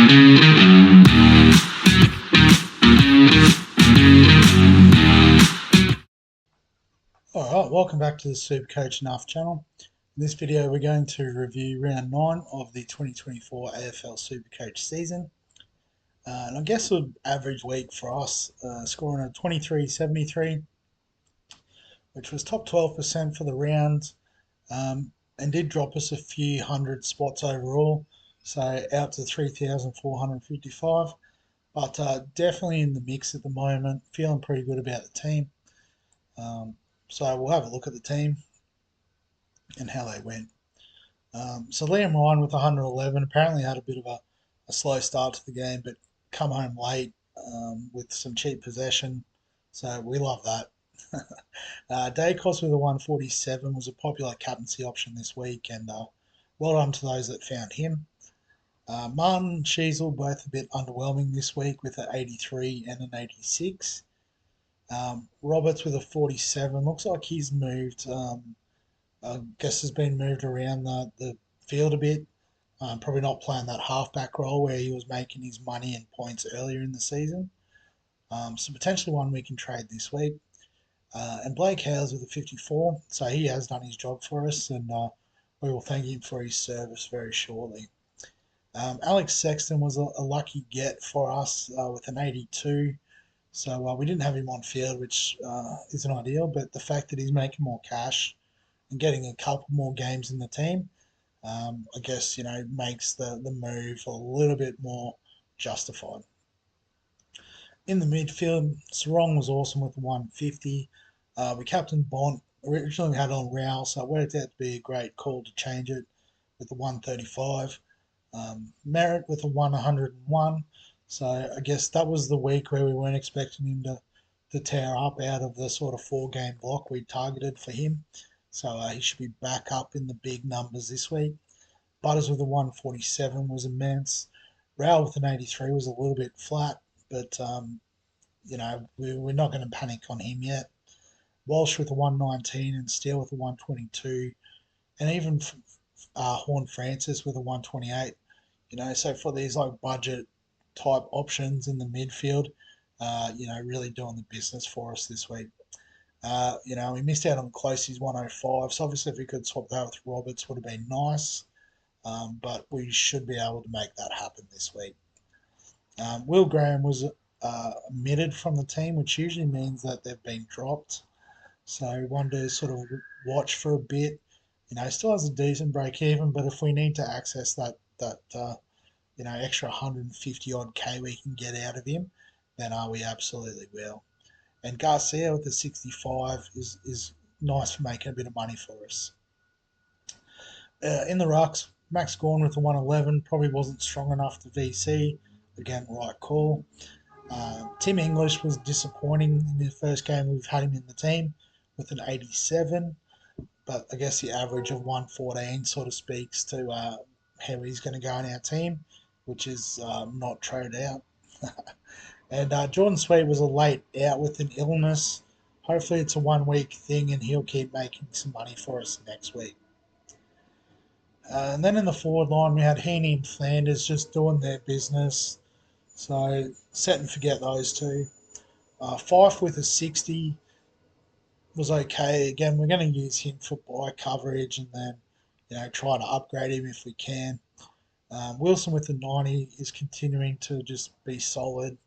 Alright, welcome back to the SuperCoach Enough channel. In this video we're going to review round 9 of the 2024 AFL SuperCoach season. And I guess an average week for us, scoring a 23.73, which was top 12% for the round, and did drop us a few hundred spots overall, so out to 3,455, but definitely in the mix at the moment, feeling pretty good about the team. So we'll have a look at the team and how they went. So Liam Ryan with 111 apparently had a bit of a slow start to the game, but come home late with some cheap possession. So we love that. Dacos with a 147 was a popular captaincy option this week, and well done to those that found him. Martin and Sheasel both a bit underwhelming this week with an 83 and an 86. Roberts with a 47. Looks like he's moved. I guess has been moved around the field a bit. Probably not playing that halfback role where he was making his money and points earlier in the season. So potentially one we can trade this week. And Blake Howes with a 54. So he has done his job for us, and we will thank him for his service very shortly. Alex Sexton was a lucky get for us with an 82. So we didn't have him on field, which isn't ideal, but the fact that he's making more cash and getting a couple more games in the team, I guess, makes the move a little bit more justified. In the midfield, Sarong was awesome with the 150. We captained Bont. Originally we had on Rowell, so it worked out to be a great call to change it with the 135. Merritt with a 101. So I guess that was the week where we weren't expecting him to tear up out of the sort of 4-game block we targeted for him. So he should be back up in the big numbers this week. Butters with a 147 was immense. Rowell with an 83 was a little bit flat, but we're not going to panic on him yet. Walsh with a 119 and Steele with a 122, and even Horn Francis with a 128. So for these like budget type options in the midfield, really doing the business for us this week. We missed out on Closey's 105, so obviously if we could swap that with Roberts would have been nice, but we should be able to make that happen this week. Will Graham was omitted from the team, which usually means that they've been dropped, so one to sort of watch for a bit. Still has a decent break even, but if we need to access that extra 150 odd K we can get out of him, then we absolutely will. And Garcia with the 65 is nice for making a bit of money for us. In the rucks, Max Gawn with the 111 probably wasn't strong enough to VC. Again, right call. Tim English was disappointing in the first game we've had him in the team with an 87. But I guess the average of 114 sort of speaks to how he's going to go in our team, which is not traded out. And Jordan Sweet was a late out with an illness. Hopefully it's a 1-week thing and he'll keep making some money for us next week. And then in the forward line we had Heaney and Flanders just doing their business. So set and forget those two. Fife with a 60 was okay. Again, we're going to use him for buy coverage and then try to upgrade him if we can. Wilson with the 90 is continuing to just be solid.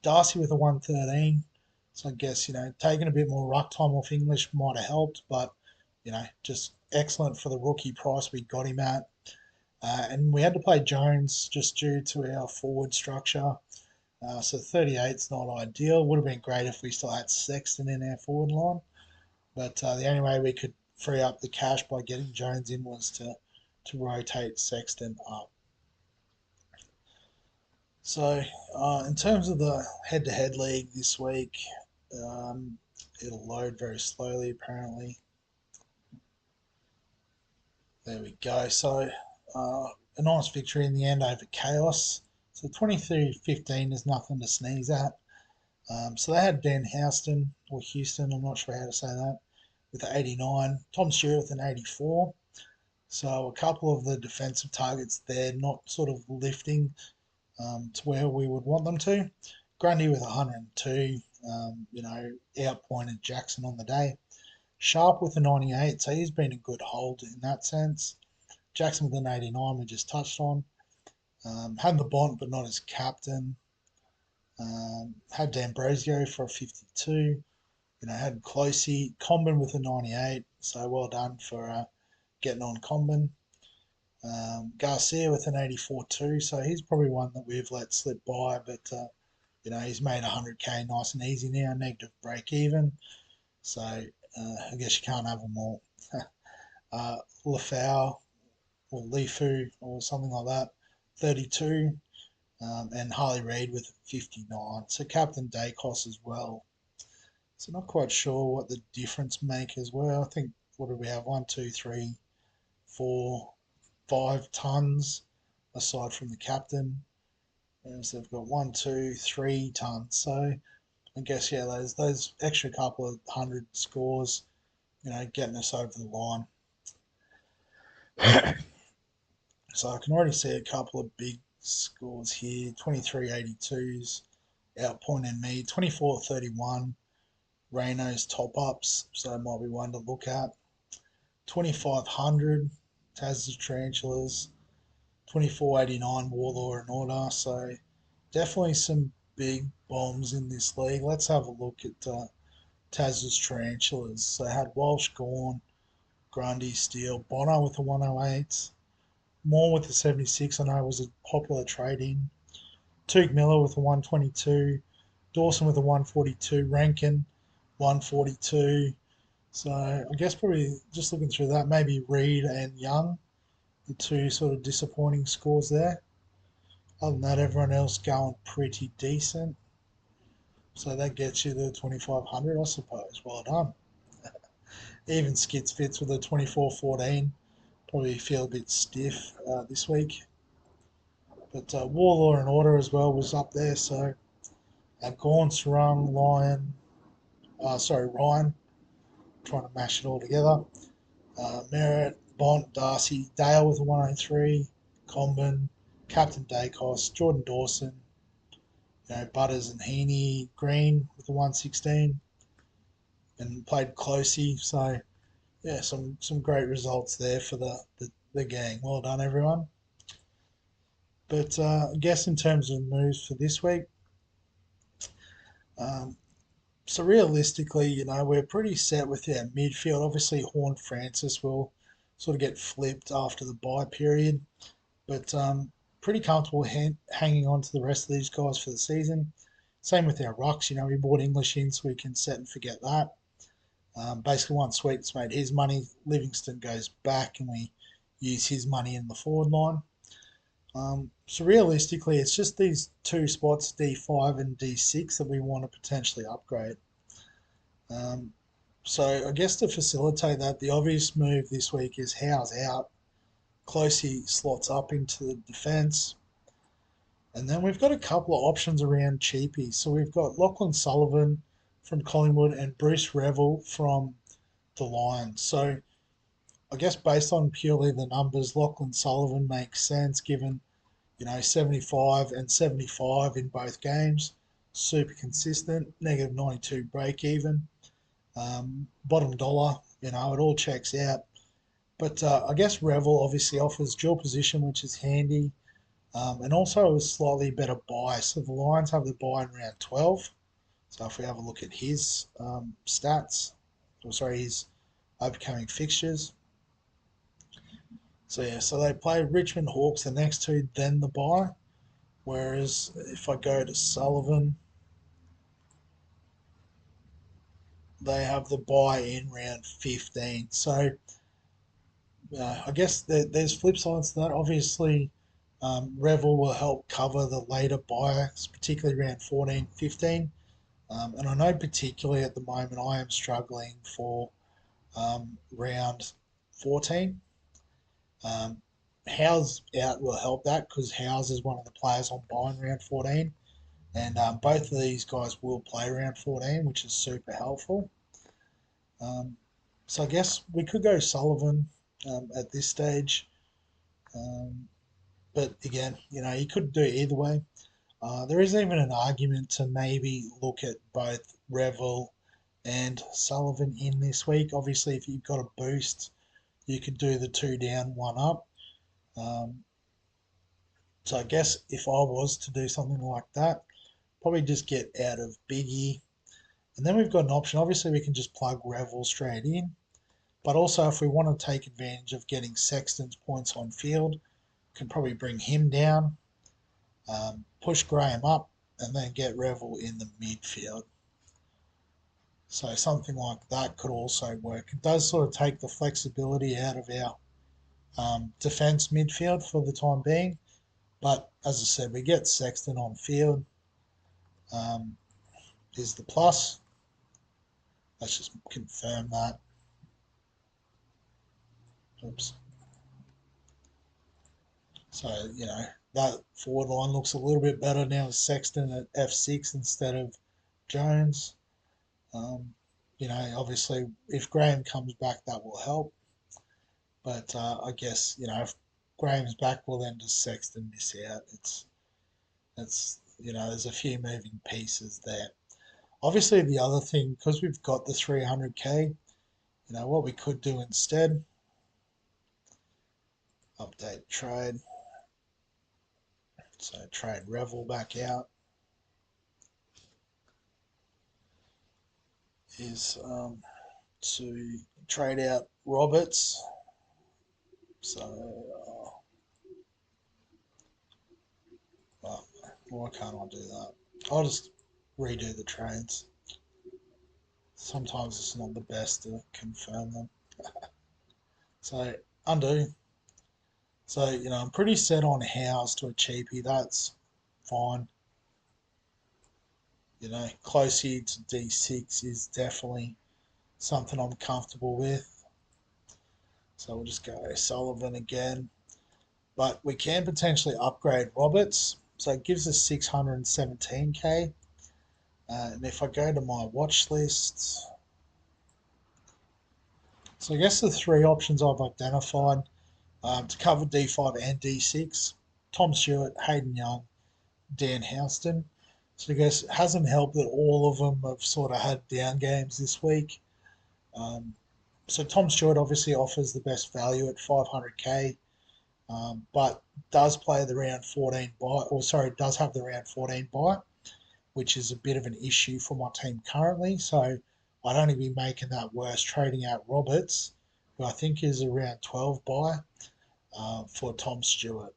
Darcy with a 113. So I guess, taking a bit more ruck time off English might have helped, but, just excellent for the rookie price we got him at. And we had to play Jones just due to our forward structure. So 38's not ideal. Would have been great if we still had Sexton in our forward line. But the only way we could free up the cash by getting Jones in was to rotate Sexton up. So in terms of the head-to-head league this week, it'll load very slowly apparently. There we go. So a nice victory in the end over Chaos. So 23-15 is nothing to sneeze at. So they had Dan Houston, or Houston, I'm not sure how to say that, with an 89. Tom Stewart with an 84. So a couple of the defensive targets there not sort of lifting to where we would want them to. Grundy with 102, outpointed Jackson on the day. Sharp with a 98, so he's been a good hold in that sense. Jackson with an 89, we just touched on. Had the Bont, but not as captain. Had D'Ambrosio for a 52. Had Closey, Comben with a 98, so well done for getting on Comben. Garcia with an 84 too, so he's probably one that we've let slip by, but he's made 100k nice and easy now, negative break even, so I guess you can't have them all. Lafau or Lifu or something like that, 32, and Harley Reid with 59. So Captain Dacos as well. So not quite sure what the difference makers were. I think, what do we have? 1, 2, 3, 4, 5 tons aside from the captain. So they've got 1, 2, 3 tons. So I guess yeah, those extra couple of hundred scores, getting us over the line. So I can already see a couple of big scores here. 2382s outpointing me. 2431 Reno's top ups, so it might be one to look at. 2500 Taz's Tarantulas. 2489 Warlord and Order. So definitely some big bombs in this league. Let's have a look at Taz's Tarantulas. So I had Walsh, Gorn, Grundy, Steele, Bonner with a 108, Moore with a 76. I know it was a popular trade in. Toog Miller with a 122, Dawson with a 142, Rankin 142. So I guess probably just looking through that, maybe Reed and Young, the two sort of disappointing scores there. Other than that, everyone else going pretty decent. So that gets you the 2500, I suppose. Well done. Even Skits Fits with a 2414. Probably feel a bit stiff this week. But Warlord and Order as well was up there. So Gorn, Sarung, Ryan, trying to mash it all together. Merritt, Bont, Darcy, Dale with a 103, Comben, Captain Dacos, Jordan Dawson, Butters and Heaney, Green with a 116, and played closely. So yeah, some great results there for the gang. Well done, everyone. But I guess in terms of moves for this week, um, so realistically, we're pretty set with our midfield. Obviously, Horn Francis will sort of get flipped after the bye period, but pretty comfortable hanging on to the rest of these guys for the season. Same with our rucks. We bought English in so we can set and forget that. Basically, once Sweet's made his money, Livingston goes back and we use his money in the forward line. So realistically, it's just these two spots, D5 and D6, that we want to potentially upgrade. So I guess to facilitate that, the obvious move this week is Howe's out. Closey slots up into the defence. And then we've got a couple of options around cheapies. So we've got Lachlan Sullivan from Collingwood and Bruce Revel from the Lions. So I guess based on purely the numbers, Lachlan Sullivan makes sense given, 75 and 75 in both games. Super consistent, negative 92 break even. Bottom dollar, it all checks out. But I guess Revel obviously offers dual position, which is handy. And also a slightly better buy. So the Lions have the buy in round 12. So if we have a look at his his upcoming fixtures. So yeah, so they play Richmond Hawks the next two, then the buy. Whereas if I go to Sullivan, they have the buy in round 15. So I guess there's flip sides to that. Obviously, Revel will help cover the later buys, particularly around 14, 15. And I know particularly at the moment I am struggling for round 14. Howe's out will help that because Howes is one of the players on buy in round 14. And both of these guys will play round 14, which is super helpful. So I guess we could go Sullivan at this stage. But again, you could do it either way. There is even an argument to maybe look at both Revel and Sullivan in this week. Obviously, if you've got a boost, you could do the 2 down, 1 up. Um, so I guess if I was to do something like that, probably just get out of Biggie. And then we've got an option. Obviously, we can just plug Revel straight in. But also, if we want to take advantage of getting Sexton's points on field, can probably bring him down, push Graham up, and then get Revel in the midfield. So something like that could also work. It does sort of take the flexibility out of our defence midfield for the time being. But as I said, we get Sexton on field um, is the plus. Let's just confirm that. Oops. So, that forward line looks a little bit better now with Sexton at F6 instead of Jones. Um, obviously, if Graham comes back, that will help. But I guess, if Graham's back, well, then does Sexton miss out? There's a few moving pieces there. Obviously, the other thing, because we've got the 300k, what we could do instead, update trade. So trade Revel back out is to trade out Roberts. So why can't I do that? I'll just redo the trades. Sometimes it's not the best to confirm them. So undo. So, I'm pretty set on House to a cheapie. That's fine. Close here to D6 is definitely something I'm comfortable with. So we'll just go Sullivan again. But we can potentially upgrade Roberts. So it gives us 617k. And if I go to my watch list, so I guess the 3 options I've identified to cover D5 and D6, Tom Stewart, Hayden Young, Dan Houston. So I guess it hasn't helped that all of them have sort of had down games this week. So Tom Stewart obviously offers the best value at 500k, but does play the round 14 bye, does have the round 14 bye, which is a bit of an issue for my team currently. So I'd only be making that worse trading out Roberts, who I think is around 12 bye, for Tom Stewart.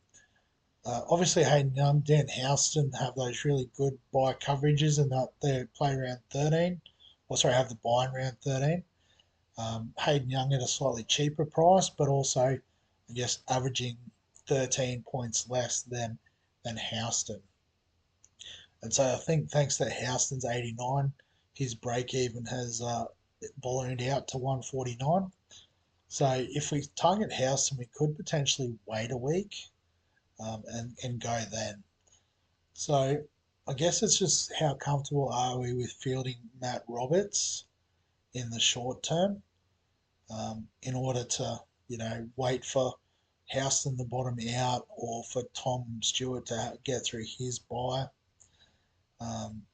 Obviously, Hayden Young, Dan Houston have those really good buy coverages and that they play around 13. Have the buy in round 13. Hayden Young at a slightly cheaper price, but also, I guess, averaging 13 points less than Houston. And so I think thanks to Houston's 89, his break even has ballooned out to 149. So if we target Houston, we could potentially wait a week and go then. So I guess it's just how comfortable are we with fielding Matt Roberts in the short term, in order to, wait for Houston the bottom out or for Tom Stewart to get through his bye,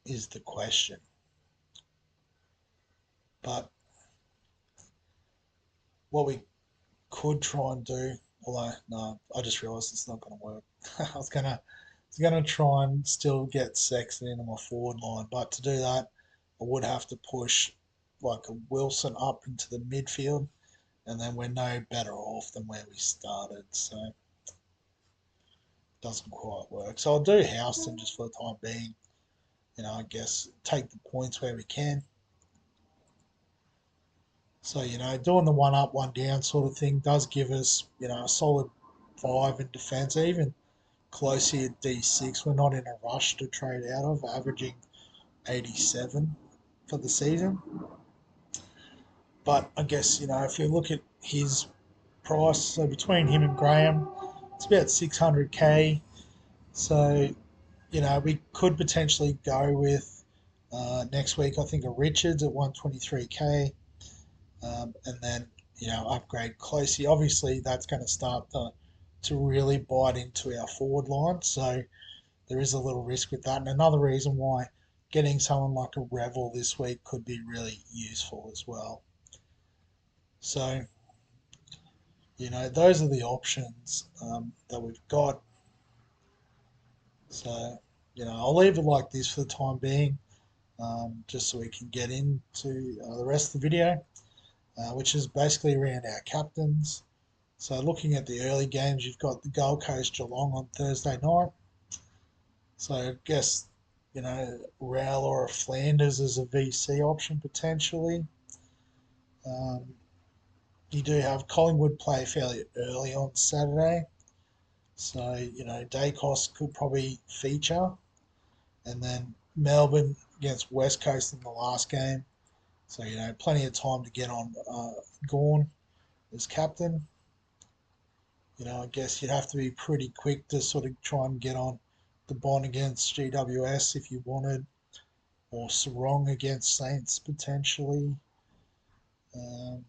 is the question. But what we could try and do, although no, I just realised it's not going to work. I was gonna try and still get Sexton into my forward line, but to do that, I would have to push like a Wilson up into the midfield, and then we're no better off than where we started. So it doesn't quite work. So I'll do Houston just for the time being. I guess take the points where we can. So, doing the 1 up, 1 down sort of thing does give us, a solid 5 in defence, even close here at D6. We're not in a rush to trade out of, averaging 87 for the season. But I guess, if you look at his price, so between him and Graham, it's about 600k. So, we could potentially go with next week, I think, a Richards at 123k. And then, upgrade closely. Obviously, that's going to start to really bite into our forward line. So there is a little risk with that. And another reason why getting someone like a Revel this week could be really useful as well. So, those are the options that we've got. So, I'll leave it like this for the time being, just so we can get into the rest of the video, which is basically around our captains. So, looking at the early games, you've got the Gold Coast Geelong on Thursday night. So, I guess, Rail or a Flanders as a VC option potentially. Um, you do have Collingwood play fairly early on Saturday. So, Dacos could probably feature. And then Melbourne against West Coast in the last game. So, plenty of time to get on Gawn as captain. I guess you'd have to be pretty quick to sort of try and get on the Bond against GWS if you wanted, or Sarong against Saints potentially. Um,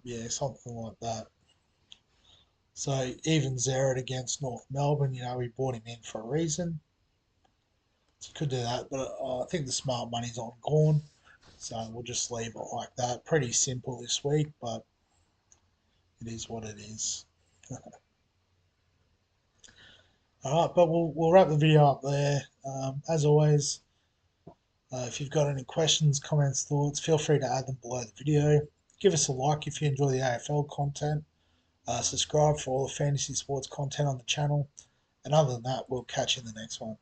yeah, something like that. So even Zerrett against North Melbourne, we brought him in for a reason. So could do that, but I think the smart money's on Gawn. So we'll just leave it like that. Pretty simple this week, but it is what it is. All right, but we'll wrap the video up there. As always, if you've got any questions, comments, thoughts, feel free to add them below the video. Give us a like if you enjoy the AFL content. Subscribe for all the fantasy sports content on the channel. And other than that, we'll catch you in the next one.